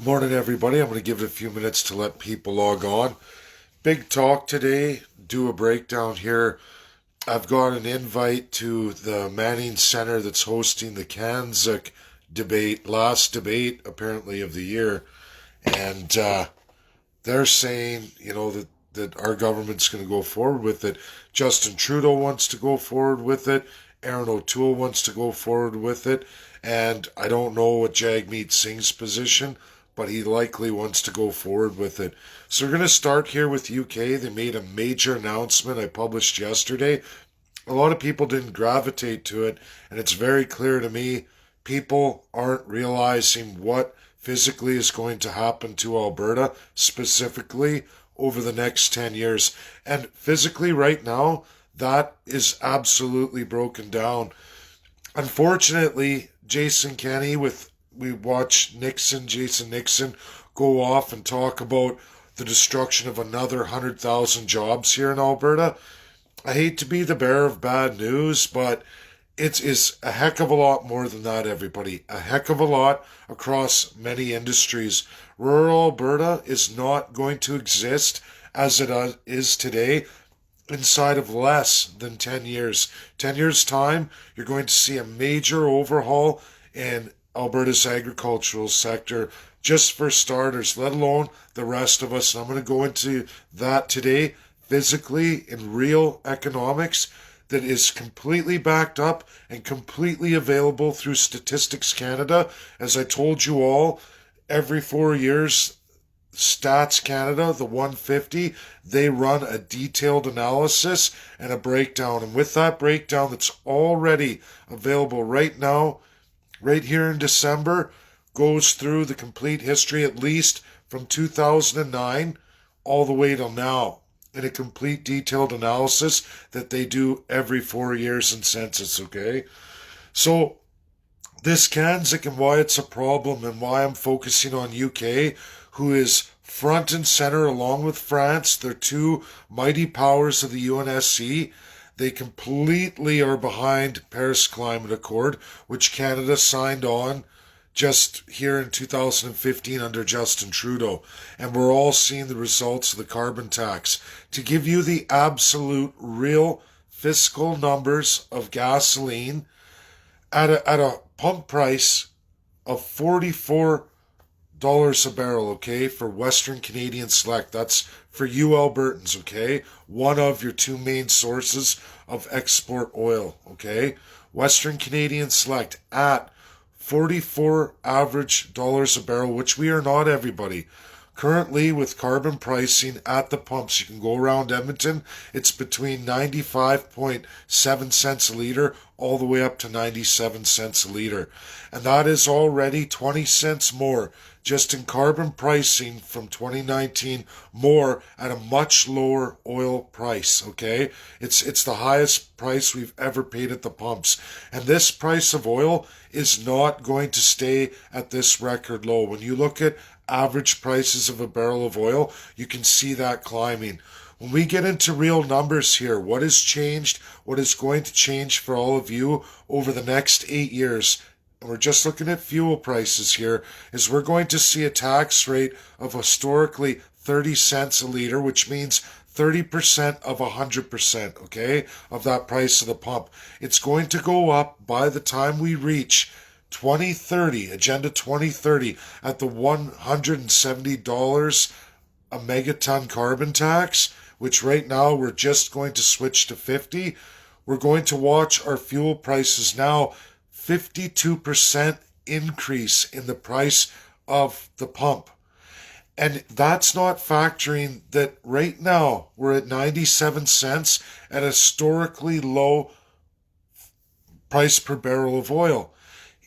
Good morning, everybody. I'm going to give it a few minutes to let people log on. Big talk today. Do a breakdown here. I've got an invite to the Manning Center that's hosting the Canzuk debate, last debate apparently of the year. And they're saying, that our government's going to go forward with it. Justin Trudeau wants to go forward with it. Aaron O'Toole wants to go forward with it. And I don't know what Jagmeet Singh's position, but he likely wants to go forward with it. So we're going to start here with UK. They made a major announcement I published yesterday. A lot of people didn't gravitate to it, and it's very clear to me people aren't realizing what physically is going to happen to Alberta, specifically over the next 10 years. And physically, right now, that is absolutely broken down. Unfortunately, Jason Kenney, we watch Jason Nixon, go off and talk about the destruction of another 100,000 jobs here in Alberta. I hate to be the bearer of bad news, but it is a heck of a lot more than that, everybody. A heck of a lot across many industries. Rural Alberta is not going to exist as it is today inside of less than 10 years. 10 years' time, you're going to see a major overhaul in Alberta's agricultural sector, just for starters, let alone the rest of us. And I'm going to go into that today, physically in real economics that is completely backed up and completely available through Statistics Canada. As I told you all, every 4 years, Stats Canada, the 150, they run a detailed analysis and a breakdown. And with that breakdown that's already available right now, right here in December, goes through the complete history, at least from 2009 all the way till now, in a complete detailed analysis that they do every 4 years in census, okay? So this Canzuk and why it's a problem and why I'm focusing on UK, who is front and center along with France. They're two mighty powers of the UNSC. They completely are behind Paris Climate Accord, which Canada signed on just here in 2015 under Justin Trudeau. And we're all seeing the results of the carbon tax. To give you the absolute real fiscal numbers of gasoline at a pump price of $44 a barrel, okay, for Western Canadian Select. That's for you Albertans, okay? One of your two main sources of export oil, okay? Western Canadian Select at 44 average dollars a barrel, which we are not, everybody. Currently, with carbon pricing at the pumps, you can go around Edmonton, it's between 95.7 cents a litre all the way up to 97 cents a litre. And that is already 20 cents more just in carbon pricing from 2019, more at a much lower oil price, okay? It's the highest price we've ever paid at the pumps. And this price of oil is not going to stay at this record low. When you look at average prices of a barrel of oil, you can see that climbing. When we get into real numbers here, what has changed, what is going to change for all of you over the next 8 years, and we're just looking at fuel prices here, is we're going to see a tax rate of historically 30 cents a litre, which means 30% of 100%, okay, of that price of the pump. It's going to go up by the time we reach 2030, Agenda 2030, at the $170 a megaton carbon tax, which right now we're just going to switch to 50. We're going to watch our fuel prices now 52% increase in the price of the pump. And that's not factoring that right now we're at 97 cents at a historically low price per barrel of oil.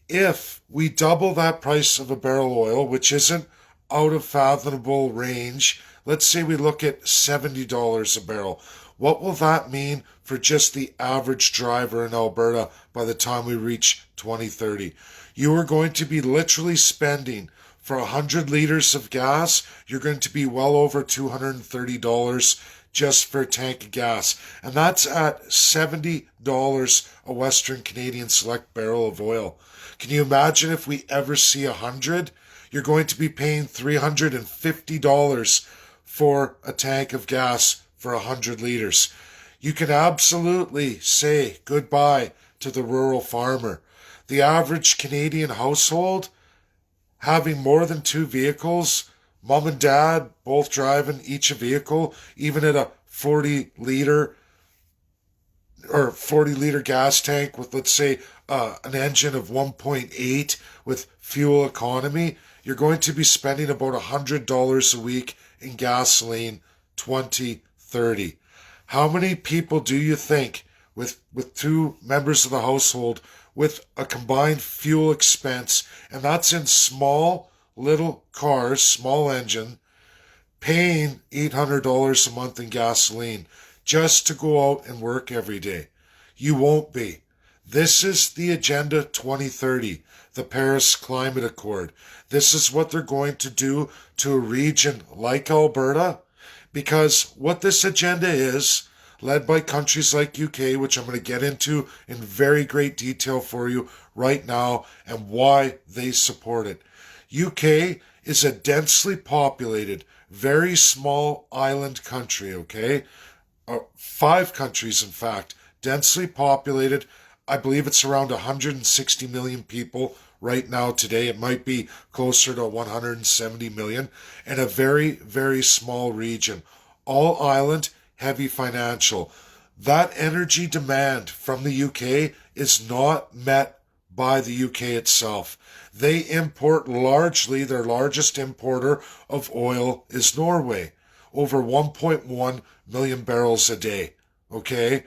If we double that price of a barrel of oil, which isn't out of fathomable range, let's say we look at $70 a barrel. What will that mean for just the average driver in Alberta by the time we reach 2030? You are going to be literally spending for 100 liters of gas, you're going to be well over $230 just for a tank of gas. And that's at $70 a Western Canadian Select barrel of oil. Can you imagine if we ever see 100? you're going to be paying $350 for a tank of gas for 100 liters. You can absolutely say goodbye to the rural farmer. The average Canadian household having more than two vehicles, mom and dad both driving each a vehicle, even at a 40 liter gas tank with, let's say, an engine of 1.8 with fuel economy, you're going to be spending about $100 a week in gasoline 2030. How many people do you think with two members of the household with a combined fuel expense, and that's in small little cars, small engine, paying $800 a month in gasoline just to go out and work every day? You won't be. This is the Agenda 2030, the Paris Climate Accord. This is what they're going to do to a region like Alberta, because what this agenda is, led by countries like UK, which I'm going to get into in very great detail for you right now, and why they support it. UK is a densely populated, very small island country, okay? 5 countries, in fact, densely populated. I believe it's around 160 million people right now today. It might be closer to 170 million, and a very, very small region. All island, heavy financial. That energy demand from the UK is not met by the UK itself. They import largely, their largest importer of oil is Norway, over 1.1 million barrels a day. Okay?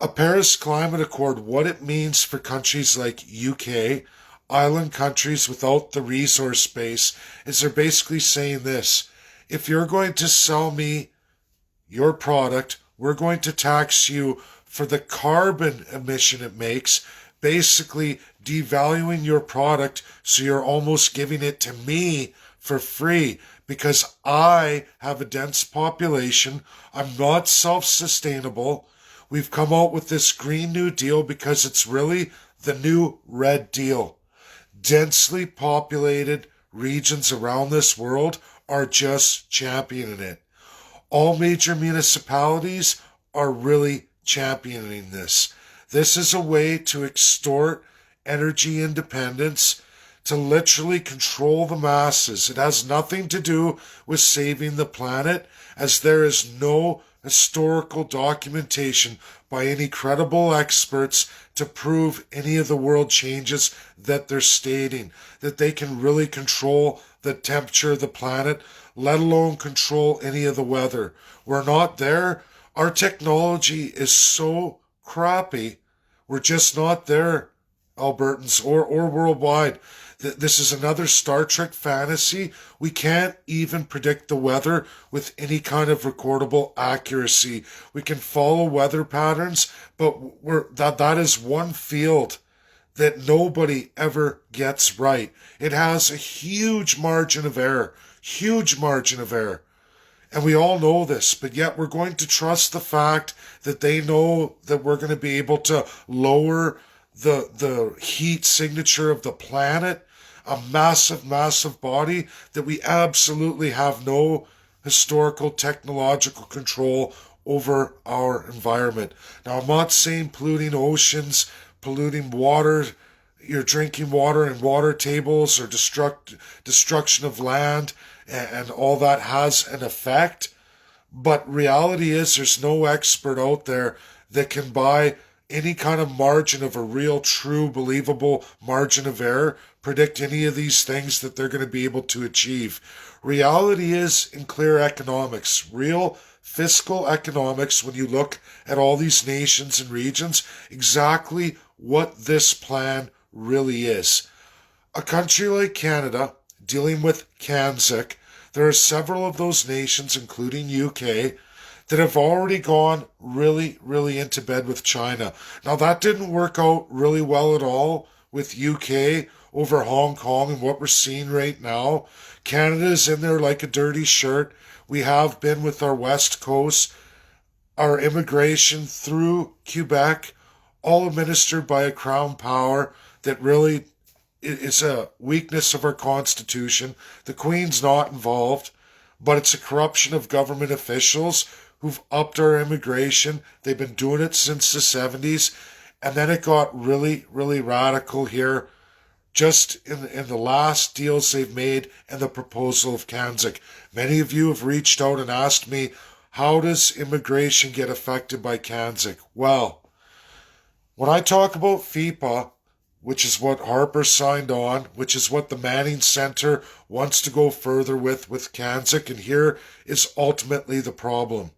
A Paris Climate Accord, what it means for countries like UK, island countries without the resource base, is they're basically saying this: if you're going to sell me your product, we're going to tax you for the carbon emission it makes, basically devaluing your product so you're almost giving it to me for free because I have a dense population. I'm not self-sustainable. We've come out with this Green New Deal because it's really the new Red Deal. Densely populated regions around this world are just championing it. All major municipalities are really championing this. This is a way to extort energy independence, to literally control the masses. It has nothing to do with saving the planet, as there is no historical documentation by any credible experts to prove any of the world changes that they're stating, that they can really control the temperature of the planet, let alone control any of the weather. We're not there. Our technology is so crappy. We're just not there, Albertans, or worldwide. This is another Star Trek fantasy. We can't even predict the weather with any kind of recordable accuracy. We can follow weather patterns, but that is one field that nobody ever gets right. It has a huge margin of error. Huge margin of error. And we all know this, but yet we're going to trust the fact that they know that we're going to be able to lower the heat signature of the planet, a massive, massive body that we absolutely have no historical technological control over our environment. Now, I'm not saying polluting oceans, polluting water, your drinking water and water tables, or destruction of land, and all that has an effect. But reality is there's no expert out there that can buy any kind of margin of a real, true, believable margin of error, predict any of these things that they're going to be able to achieve. Reality is in clear economics, real fiscal economics, when you look at all these nations and regions, exactly what this plan really is. A country like Canada, dealing with Canzuk, there are several of those nations, including UK, that have already gone really, really into bed with China. Now, that didn't work out really well at all with UK over Hong Kong and what we're seeing right now. Canada's in there like a dirty shirt. We have been with our West Coast, our immigration through Quebec, all administered by a crown power that really it's a weakness of our Constitution. The Queen's not involved, but it's a corruption of government officials who've upped our immigration. They've been doing it since the 70s, and then it got really, really radical here just in the last deals they've made and the proposal of Canzuk. Many of you have reached out and asked me, how does immigration get affected by Canzuk? Well, when I talk about FIPA, which is what Harper signed on, which is what the Manning Center wants to go further with Canzuk, and here is ultimately the problem.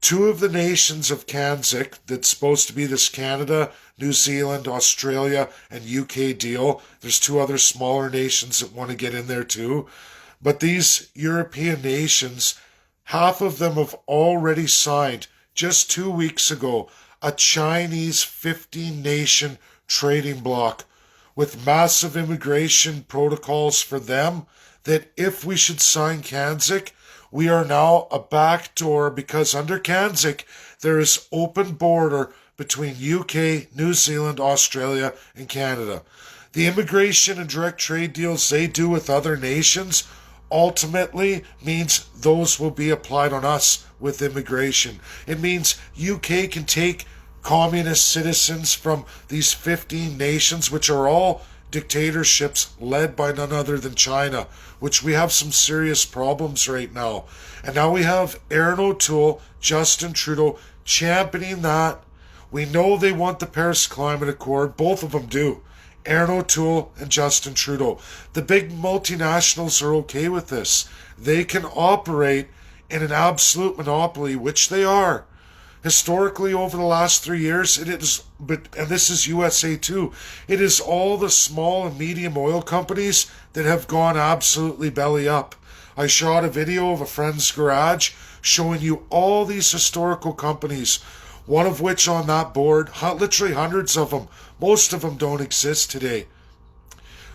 Two of the nations of Canzuk that's supposed to be this Canada, New Zealand, Australia, and UK deal. There's two other smaller nations that want to get in there too. But these European nations, half of them have already signed, just 2 weeks ago, a Chinese 15-nation trading bloc with massive immigration protocols for them that if we should sign Canzuk, we are now a backdoor because under Canzuk, there is open border between UK, New Zealand, Australia, and Canada. The immigration and direct trade deals they do with other nations ultimately means those will be applied on us with immigration. It means UK can take communist citizens from these 15 nations, which are all dictatorships led by none other than China, which we have some serious problems right now. And now we have Erin O'Toole, Justin Trudeau championing that. We know they want the Paris Climate Accord. Both of them do. Erin O'Toole and Justin Trudeau. The big multinationals are okay with this. They can operate in an absolute monopoly, which they are. Historically, over the last 3 years, and this is USA too, it is all the small and medium oil companies that have gone absolutely belly up. I shot a video of a friend's garage showing you all these historical companies, one of which on that board, literally hundreds of them, most of them don't exist today.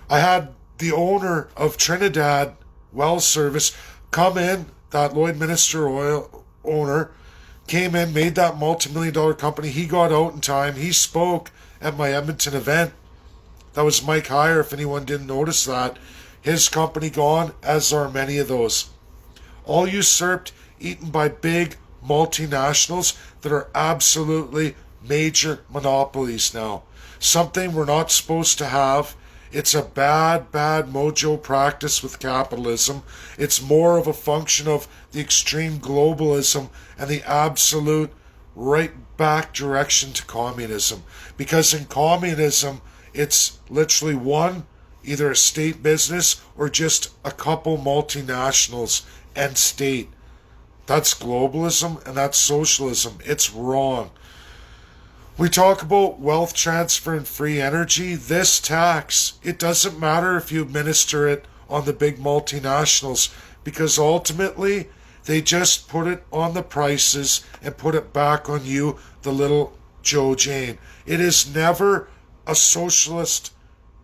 I had the owner of Trinidad Well Service come in, that Lloydminster Oil owner, came in, made that multi-million-dollar company. He got out in time. He spoke at my Edmonton event. That was Mike Heyer, if anyone didn't notice that. His company gone, as are many of those. All usurped, eaten by big multinationals that are absolutely major monopolies now. Something we're not supposed to have. It's a bad, bad mojo practice with capitalism. It's more of a function of the extreme globalism and the absolute right back direction to communism. Because in communism, it's literally one, either a state business or just a couple multinationals and state. That's globalism and that's socialism. It's wrong. We talk about wealth transfer and free energy. This tax, it doesn't matter if you administer it on the big multinationals because ultimately they just put it on the prices and put it back on you, the little Joe Jane. It is never a socialist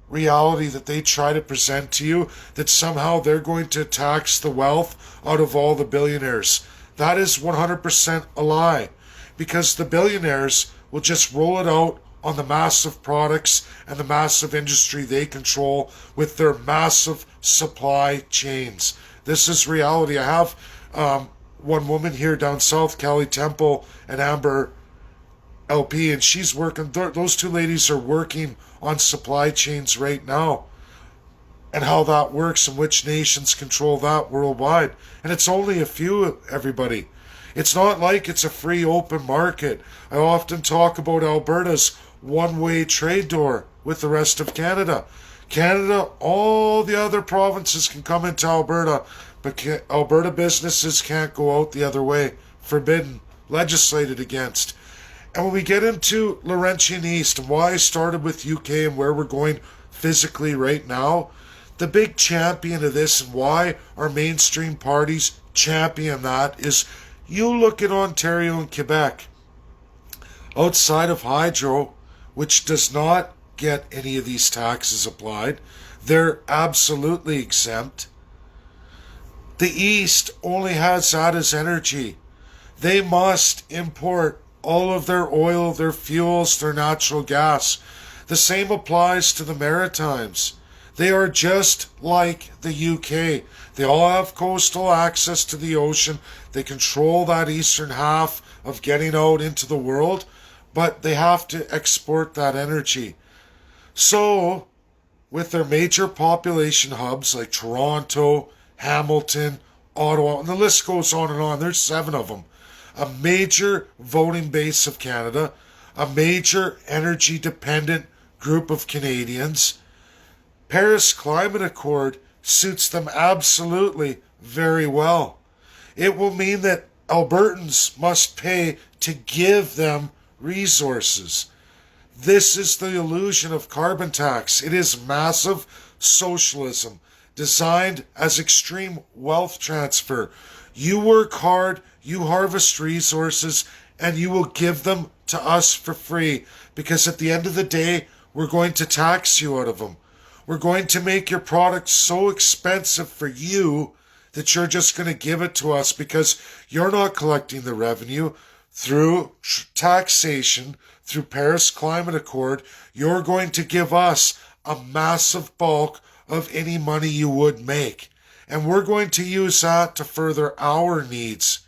reality that they try to present to you that somehow they're going to tax the wealth out of all the billionaires. That is 100% a lie because the billionaires will just roll it out on the massive products and the massive industry they control with their massive supply chains. This is reality. I have one woman here down south, Kelly Temple and Amber LP, and she's working, those two ladies are working on supply chains right now and how that works and which nations control that worldwide. And it's only a few, everybody. It's not like it's a free open market. I often talk about Alberta's one-way trade door with the rest of Canada. Canada, all the other provinces can come into Alberta, but Alberta businesses can't go out the other way. Forbidden, legislated against. And when we get into Laurentian East and why I started with UK and where we're going physically right now, the big champion of this and why our mainstream parties champion that is you look at Ontario and Quebec. Outside of hydro, which does not get any of these taxes applied, they're absolutely exempt. The East only has that as energy. They must import all of their oil, their fuels, their natural gas. The same applies to the Maritimes. They are just like the UK. They all have coastal access to the ocean. They control that eastern half of getting out into the world, but they have to export that energy. So, with their major population hubs like Toronto, Hamilton, Ottawa, and the list goes on and on, there's 7 of them, a major voting base of Canada, a major energy dependent group of Canadians, Paris Climate Accord suits them absolutely very well. It will mean that Albertans must pay to give them resources. This is the illusion of carbon tax. It is massive socialism designed as extreme wealth transfer. You work hard, you harvest resources, and you will give them to us for free, because at the end of the day, we're going to tax you out of them. We're going to make your product so expensive for you that you're just going to give it to us because you're not collecting the revenue through taxation, through Paris Climate Accord. You're going to give us a massive bulk of any money you would make. And we're going to use that to further our needs.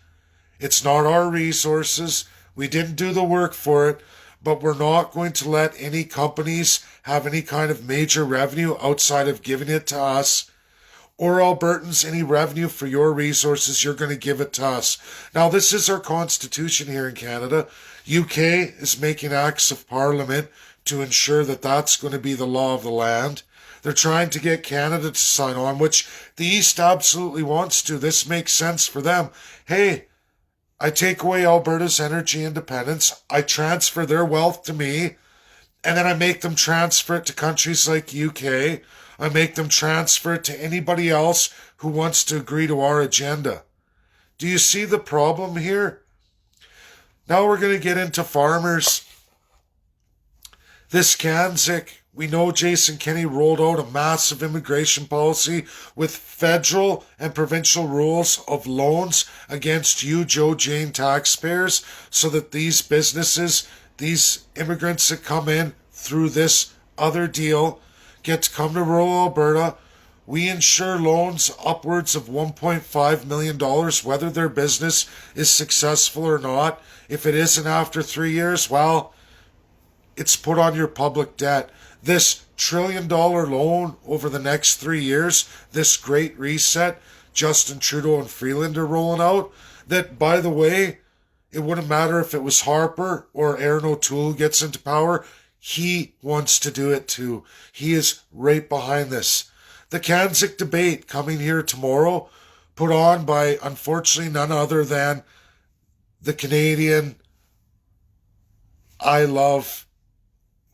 It's not our resources. We didn't do the work for it, but we're not going to let any companies have any kind of major revenue outside of giving it to us. Or Albertans, any revenue for your resources, you're going to give it to us. Now, this is our constitution here in Canada. UK is making acts of parliament to ensure that that's going to be the law of the land. They're trying to get Canada to sign on, which the East absolutely wants to. This makes sense for them. Hey, I take away Alberta's energy independence. I transfer their wealth to me, and then I make them transfer it to countries like UK. I make them transfer it to anybody else who wants to agree to our agenda. Do you see the problem here? Now we're going to get into farmers. This Canzuk, we know Jason Kenney rolled out a massive immigration policy with federal and provincial rules of loans against you, Joe Jane taxpayers, so that these businesses, these immigrants that come in through this other deal, get to come to rural Alberta. We insure loans upwards of $1.5 million, whether their business is successful or not. If it isn't after 3 years, well, it's put on your public debt. This $1 trillion loan over the next 3 years, this great reset Justin Trudeau and Freeland are rolling out, that, by the way, it wouldn't matter if it was Harper or Aaron O'Toole gets into power. He wants to do it too. He is right behind this. The Canzuk debate coming here tomorrow, put on by, unfortunately, none other than the Canadian I Love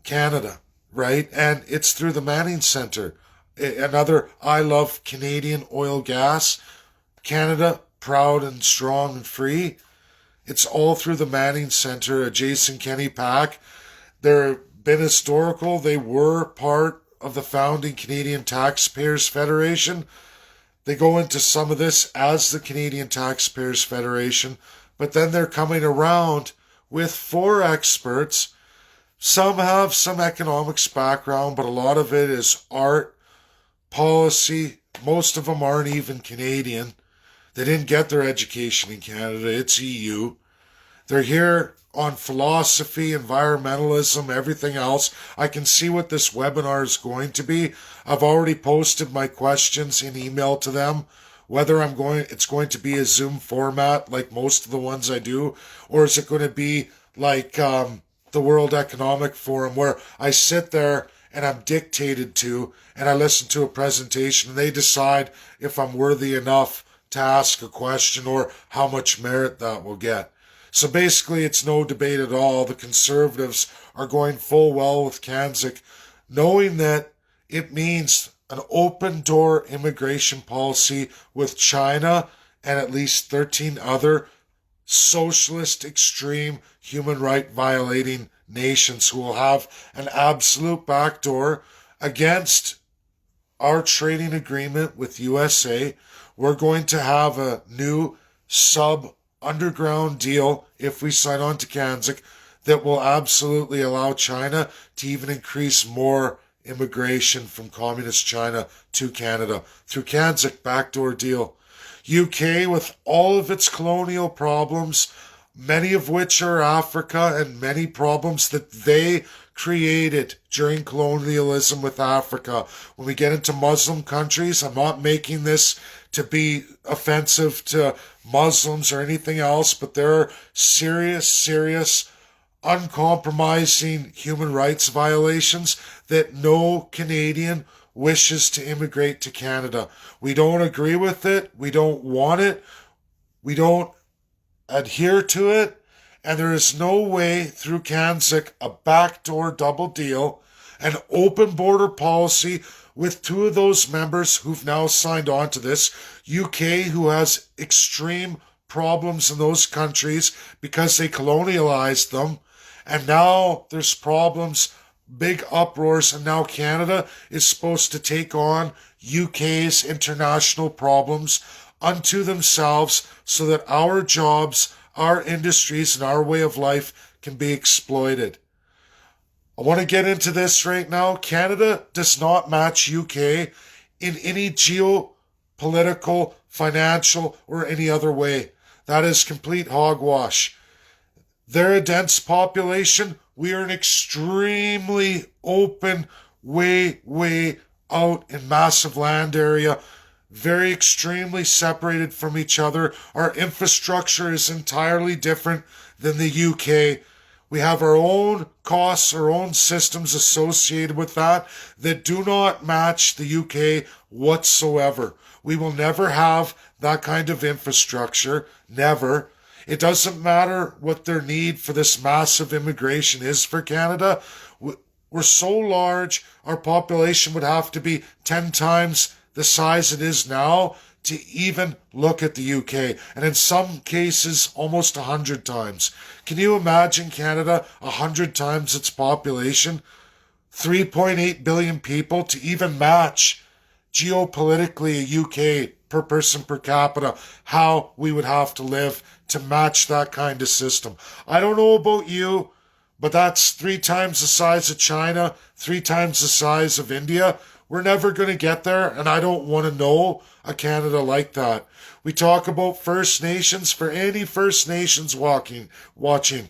Canada, right? And it's through the Manning Centre. Another I Love Canadian Oil Gas. Canada, proud and strong and free. It's all through the Manning Centre, a Jason Kenney PAC. They're been historical. They were part of the founding Canadian Taxpayers Federation. They go into some of this as the Canadian Taxpayers Federation, but then they're coming around with 4 experts. Some have some economics background, but a lot of it is art, policy. Most of them aren't even Canadian. They didn't get their education in Canada. It's EU. They're here on philosophy, environmentalism, everything else. I can see what this webinar is going to be. I've already posted my questions in email to them. Whether it's going to be a Zoom format like most of the ones I do, or is it going to be like the World Economic Forum where I sit there and I'm dictated to and I listen to a presentation and they decide if I'm worthy enough to ask a question or how much merit that will get. So basically, it's no debate at all. The Conservatives are going full well with Canzuk, knowing that it means an open-door immigration policy with China and at least 13 other socialist, extreme, human right violating nations who will have an absolute backdoor against our trading agreement with USA. We're going to have a new underground deal if we sign on to Canzuk that will absolutely allow China to even increase more immigration from communist China to Canada through Canzuk backdoor deal. UK, with all of its colonial problems, many of which are Africa, and many problems that they created during colonialism with Africa. When we get into Muslim countries, I'm not making this to be offensive to Muslims or anything else, but there are serious, uncompromising human rights violations that no Canadian wishes to immigrate to Canada. We don't agree with it. We don't want it. We don't adhere to it. And there is no way through Canzuk, a backdoor double deal, an open border policy with two of those members who've now signed on to this, UK, who has extreme problems in those countries because they colonialized them, and now there's problems, big uproars, and now Canada is supposed to take on UK's international problems unto themselves so that our jobs, our industries, and our way of life can be exploited. I want to get into this right now. Canada does not match UK in any geopolitical, financial, or any other way. That is complete hogwash. They're a dense population. We are an extremely open, way out in massive land area, very extremely separated from each other. Our infrastructure is entirely different than the UK. We have our own costs, our own systems associated with that do not match the UK whatsoever. We will never have that kind of infrastructure. Never. It doesn't matter what their need for this massive immigration is for Canada. We're so large, our population would have to be 10 times the size it is now to even look at the UK, and in some cases almost 100 times. Can you imagine Canada 100 times its population, 3.8 billion people, to even match geopolitically a UK per person per capita, how we would have to live to match that kind of system? I don't know about you, but that's 3 times the size of China, 3 times the size of India. We're never going to get there, and I don't want to know a Canada like that. We talk about First Nations. For any First Nations watching,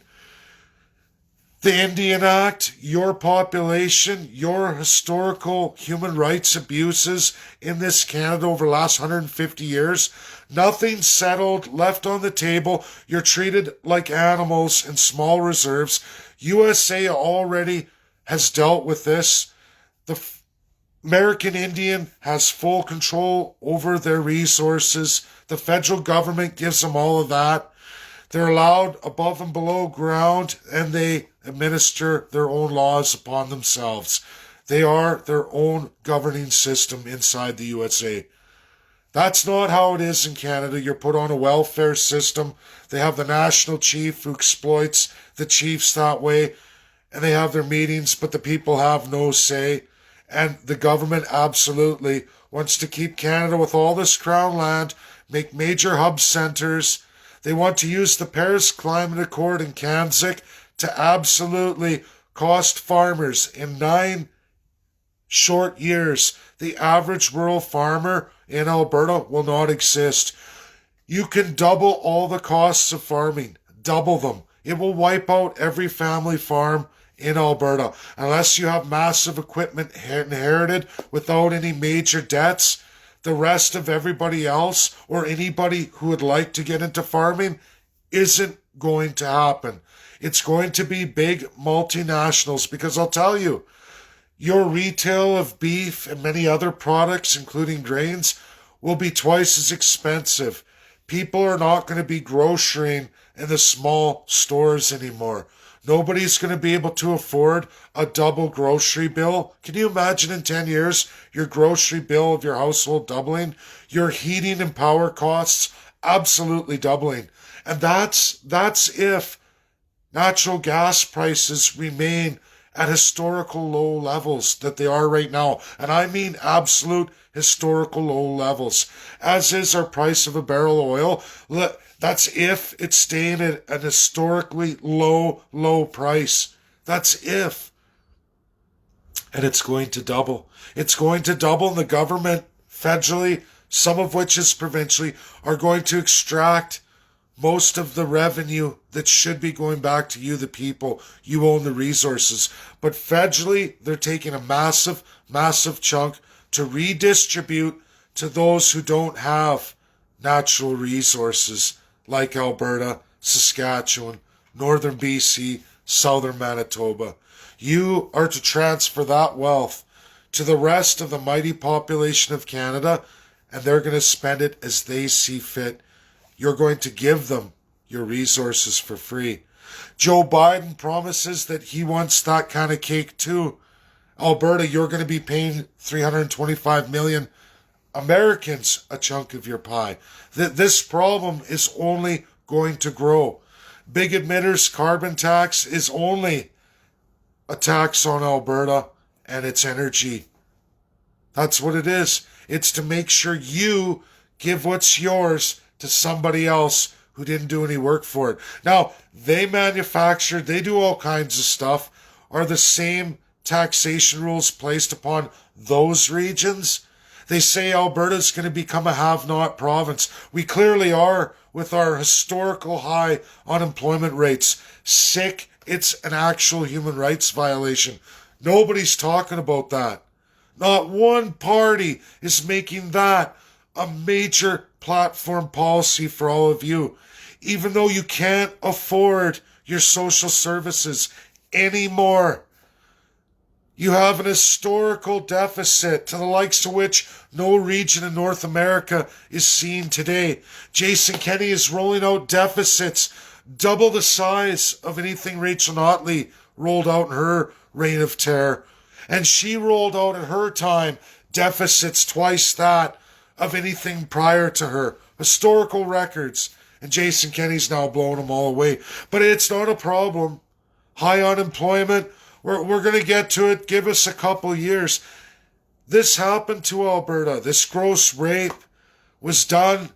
the Indian Act, your population, your historical human rights abuses in this Canada over the last 150 years, nothing settled, left on the table. You're treated like animals in small reserves. USA already has dealt with this. The American Indian has full control over their resources. The federal government gives them all of that. They're allowed above and below ground, and they administer their own laws upon themselves. They are their own governing system inside the USA. That's not how it is in Canada. You're put on a welfare system. They have the national chief who exploits the chiefs that way, and they have their meetings, but the people have no say. And the government absolutely wants to keep Canada with all this crown land, make major hub centers. They want to use the Paris Climate Accord in Canzuk to absolutely cost farmers in 9 short years. The average rural farmer in Alberta will not exist. You can double all the costs of farming. Double them. It will wipe out every family farm in Alberta. Unless you have massive equipment inherited without any major debts, the rest of everybody else or anybody who would like to get into farming isn't going to happen. It's going to be big multinationals, because I'll tell you, your retail of beef and many other products, including grains, will be twice as expensive. People are not going to be grocerying in the small stores anymore. Nobody's going to be able to afford a double grocery bill. Can you imagine in 10 years your grocery bill of your household doubling? Your heating and power costs absolutely doubling. And that's if natural gas prices remain at historical low levels that they are right now. And I mean absolute historical low levels, as is our price of a barrel of oil. That's if it's staying at an historically low price. That's if. And it's going to double. It's going to double, and the government, federally, some of which is provincially, are going to extract most of the revenue that should be going back to you, the people. You own the resources. But federally, they're taking a massive chunk to redistribute to those who don't have natural resources like Alberta, Saskatchewan, northern BC, southern Manitoba. You are to transfer that wealth to the rest of the mighty population of Canada, and they're going to spend it as they see fit. You're going to give them your resources for free. Joe Biden promises that he wants that kind of cake too. Alberta, you're going to be paying 325 million Americans a chunk of your pie. This problem is only going to grow. Big emitters carbon tax is only a tax on Alberta and its energy. That's what it is. It's to make sure you give what's yours to somebody else who didn't do any work for it. Now, they manufacture, they do all kinds of stuff. Are the same taxation rules placed upon those regions? They say Alberta's going to become a have-not province. We clearly are with our historical high unemployment rates. Sick, it's an actual human rights violation. Nobody's talking about that. Not one party is making that a major platform policy for all of you. Even though you can't afford your social services anymore. You have an historical deficit to the likes of which no region in North America is seeing today. Jason Kenney is rolling out deficits double the size of anything Rachel Notley rolled out in her reign of terror. And she rolled out at her time deficits twice that of anything prior to her. Historical records. And Jason Kenney's now blowing them all away. But it's not a problem. High unemployment. We're going to get to it. Give us a couple years. This happened to Alberta. This gross rape was done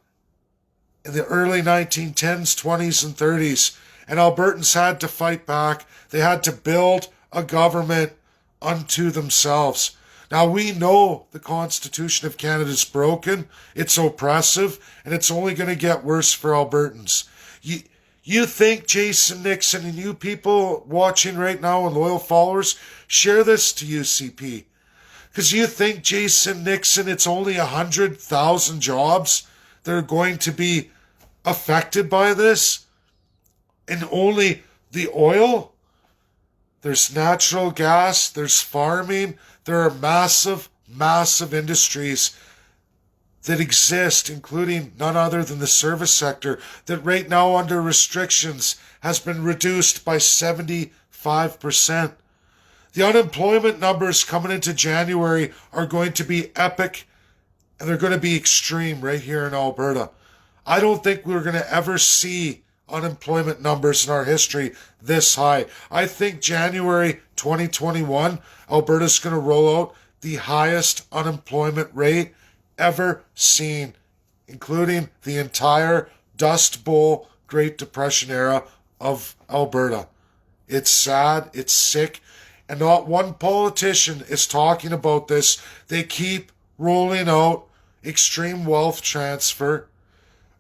in the early 1910s, 20s, and 30s. And Albertans had to fight back. They had to build a government unto themselves. Now, we know the Constitution of Canada is broken. It's oppressive. And it's only going to get worse for Albertans. You think Jason Nixon, and you people watching right now and loyal followers, share this to UCP. Because you think Jason Nixon, it's only 100,000 jobs that are going to be affected by this? And only the oil? There's natural gas, there's farming, there are massive industries that exist, including none other than the service sector, that right now under restrictions has been reduced by 75%. The unemployment numbers coming into January are going to be epic, and they're going to be extreme right here in Alberta. I don't think we're going to ever see unemployment numbers in our history this high. I think January 2021, Alberta's going to roll out the highest unemployment rate ever seen, including the entire Dust Bowl Great Depression era of Alberta. It's sad, it's sick, and not one politician is talking about this. They keep rolling out extreme wealth transfer,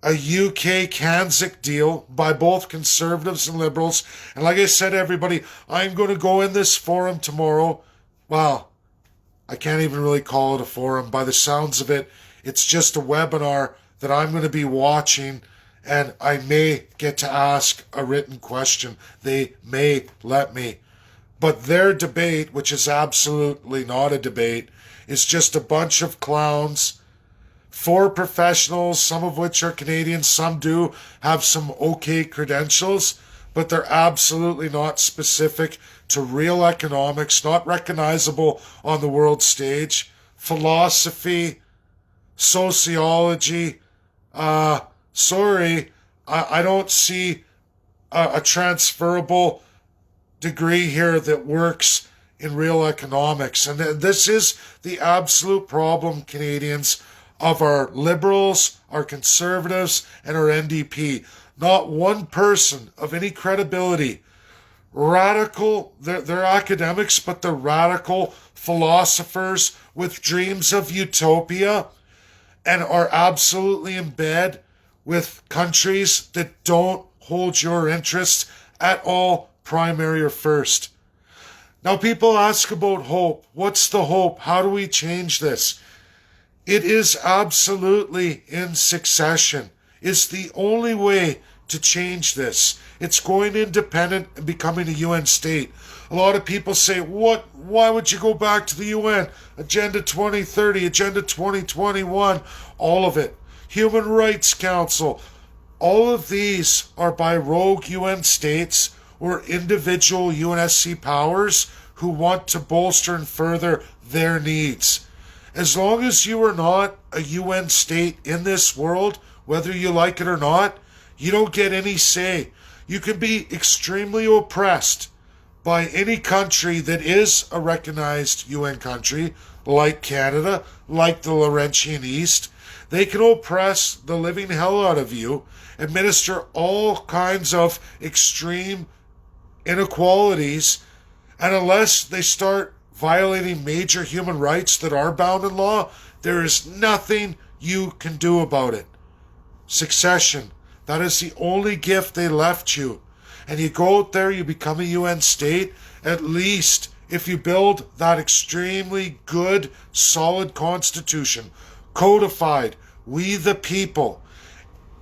a UK Canzuk deal by both Conservatives and Liberals. And like I said, everybody, I'm going to go in this forum tomorrow. Well, I can't even really call it a forum. By the sounds of it, it's just a webinar that I'm going to be watching, and I may get to ask a written question. They may let me. But their debate, which is absolutely not a debate, is just a bunch of clowns, 4 professionals, some of which are Canadian, some do have some okay credentials, but they're absolutely not specific to real economics, not recognizable on the world stage. Philosophy, sociology, I don't see a transferable degree here that works in real economics. And this is the absolute problem, Canadians, of our Liberals, our Conservatives, and our NDP. Not one person of any credibility, radical, they're academics, but they're radical philosophers with dreams of utopia and are absolutely in bed with countries that don't hold your interests at all primary or first. Now people ask about hope. What's the hope? How do we change this? It is absolutely in succession. It's the only way to change this. It's going independent and becoming a UN state. A lot of people say, why would you go back to the UN? Agenda 2030, Agenda 2021, all of it. Human Rights Council. All of these are by rogue UN states or individual UNSC powers who want to bolster and further their needs. As long as you are not a UN state in this world, whether you like it or not, you don't get any say. You can be extremely oppressed by any country that is a recognized UN country, like Canada, like the Laurentian East. They can oppress the living hell out of you, administer all kinds of extreme inequalities, and unless they start violating major human rights that are bound in law, there is nothing you can do about it. Succession. That is the only gift they left you. And you go out there, you become a UN state. At least if you build that extremely good, solid constitution, codified, we the people,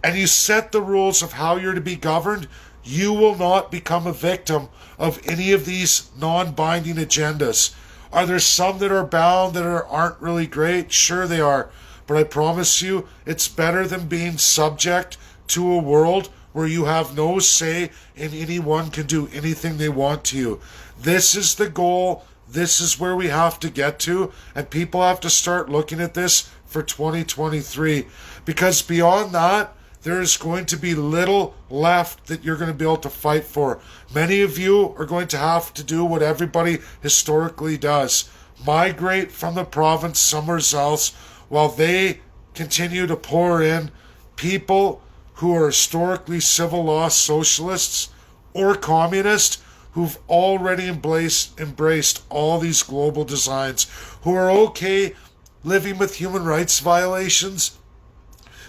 and you set the rules of how you're to be governed, you will not become a victim of any of these non-binding agendas. Are there some that are bound that aren't really great? Sure they are. But I promise you, it's better than being subject to a world where you have no say and anyone can do anything they want to you. This is the goal. This is where we have to get to. And people have to start looking at this for 2023. Because beyond that, there is going to be little left that you're going to be able to fight for. Many of you are going to have to do what everybody historically does. Migrate from the province somewhere else while they continue to pour in people who are historically civil law socialists or communists who've already embraced all these global designs, who are okay living with human rights violations,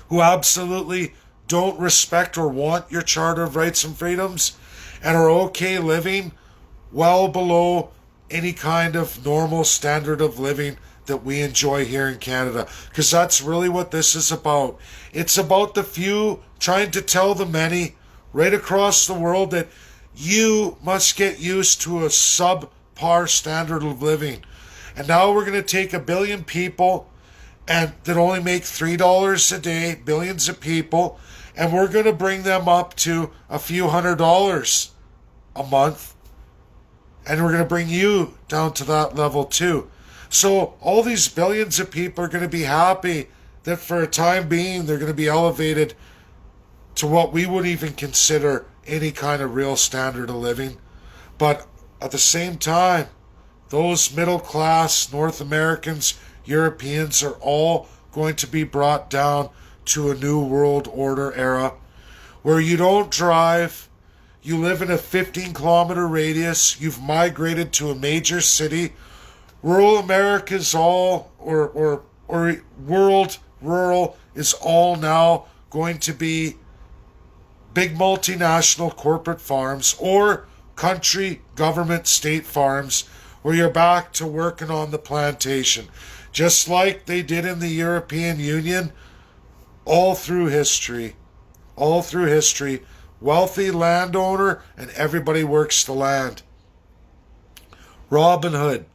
who absolutely don't respect or want your Charter of Rights and Freedoms, and are okay living well below any kind of normal standard of living that we enjoy here in Canada. Because that's really what this is about. It's about the few trying to tell the many right across the world that you must get used to a subpar standard of living. And now we're going to take 1 billion people and that only make $3 a day, billions of people, and we're going to bring them up to a few $100s a month. And we're going to bring you down to that level too. So all these billions of people are going to be happy that for a time being they're going to be elevated to what we would even consider any kind of real standard of living. But at the same time, those middle class North Americans, Europeans are all going to be brought down to a new world order era where you don't drive, you live in a 15-kilometer radius, you've migrated to a major city. Rural America is all, or world rural is all now going to be big multinational corporate farms or country government state farms where you're back to working on the plantation. Just like they did in the European Union all through history. All through history. Wealthy landowner and everybody works the land. Robin Hood.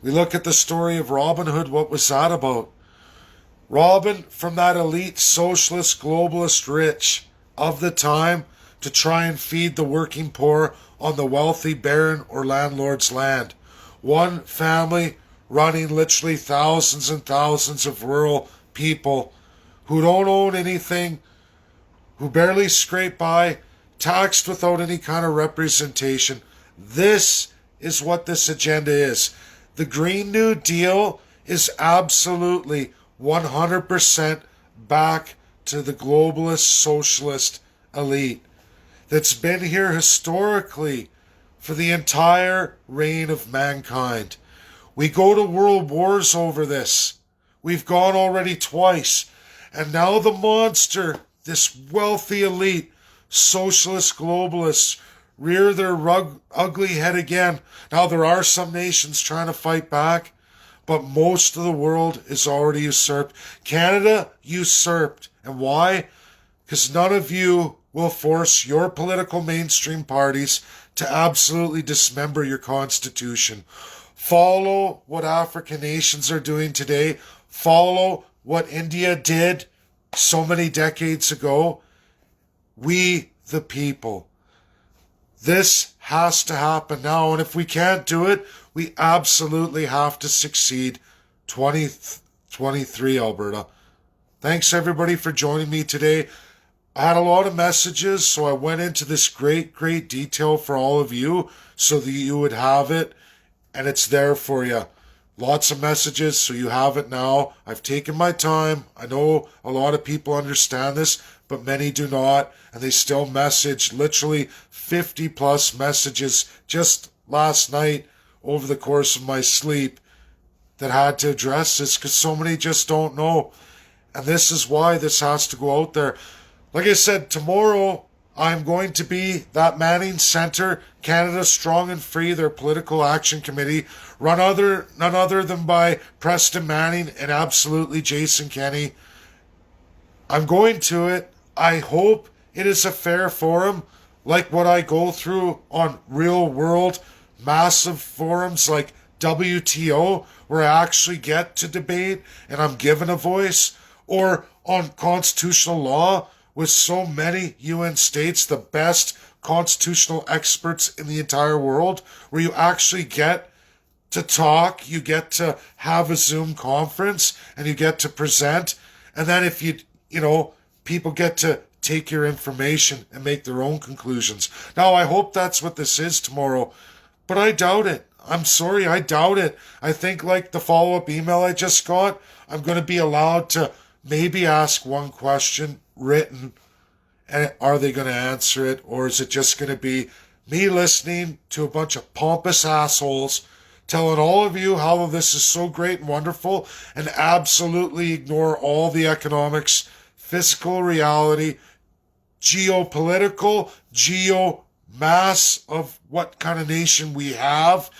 We look at the story of Robin Hood. What was that about? Robin, from that elite socialist globalist rich of the time to try and feed the working poor on the wealthy baron or landlord's land. One family running literally thousands and thousands of rural people who don't own anything, who barely scrape by, taxed without any kind of representation. This is what this agenda is. The Green New Deal is absolutely 100% back to the globalist socialist elite that's been here historically for the entire reign of mankind. We go to world wars over this. We've gone already twice. And now the monster, this wealthy elite, socialist globalists, rear their ugly head again. Now there are some nations trying to fight back, but most of the world is already usurped. Canada usurped. And why? Because none of you will force your political mainstream parties to absolutely dismember your constitution. Follow what African nations are doing today. Follow what India did so many decades ago. We, the people. This has to happen now. And if we can't do it, we absolutely have to succeed. 2023 Alberta. Thanks everybody for joining me today. I had a lot of messages, so I went into this great detail for all of you so that you would have it, and it's there for you. Lots of messages, so you have it now. I've taken my time. I know a lot of people understand this, but many do not, and they still message literally 50 plus messages just last night over the course of my sleep that had to address this because so many just don't know. And this is why this has to go out there. Like I said, tomorrow I'm going to be that Manning Centre, Canada Strong and Free, their political action committee, none other than by Preston Manning and absolutely Jason Kenney. I'm going to it. I hope it is a fair forum, like what I go through on real world massive forums like WTO, where I actually get to debate and I'm given a voice, or on constitutional law, with so many UN states, the best constitutional experts in the entire world, where you actually get to talk, you get to have a Zoom conference, and you get to present. And then if people get to take your information and make their own conclusions. Now, I hope that's what this is tomorrow, but I doubt it. I'm sorry, I doubt it. I think like the follow-up email I just got, I'm going to be allowed to maybe ask one question written, and are they going to answer it, or is it just going to be me listening to a bunch of pompous assholes telling all of you how this is so great and wonderful, and absolutely ignore all the economics, fiscal reality, geopolitical, mass of what kind of nation we have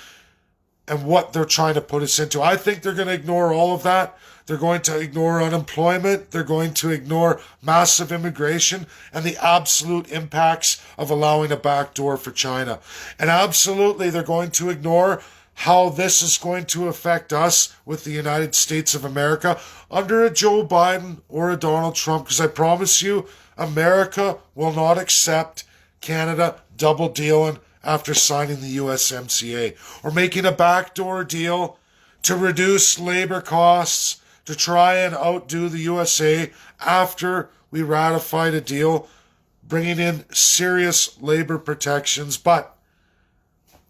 and what they're trying to put us into. I think they're going to ignore all of that. They're going to ignore unemployment. They're going to ignore massive immigration and the absolute impacts of allowing a backdoor for China. And absolutely, they're going to ignore how this is going to affect us with the United States of America under a Joe Biden or a Donald Trump. Because I promise you, America will not accept Canada double dealing after signing the USMCA or making a backdoor deal to reduce labor costs to try and outdo the USA after we ratified a deal bringing in serious labor protections. But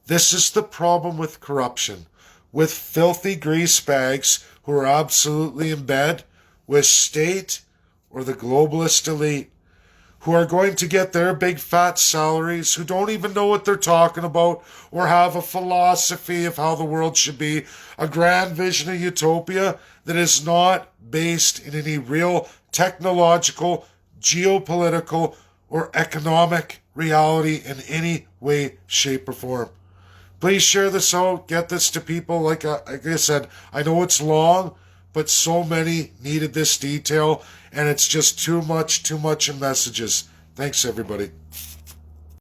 this is the problem with corruption, with filthy greasebags who are absolutely in bed with state or the globalist elite, who are going to get their big fat salaries, who don't even know what they're talking about or have a philosophy of how the world should be, a grand vision of utopia that is not based in any real technological, geopolitical, or economic reality in any way, shape, or form. Please share this out. Get this to people. Like I said, I know it's long, but so many needed this detail, and it's just too much in messages. Thanks, everybody.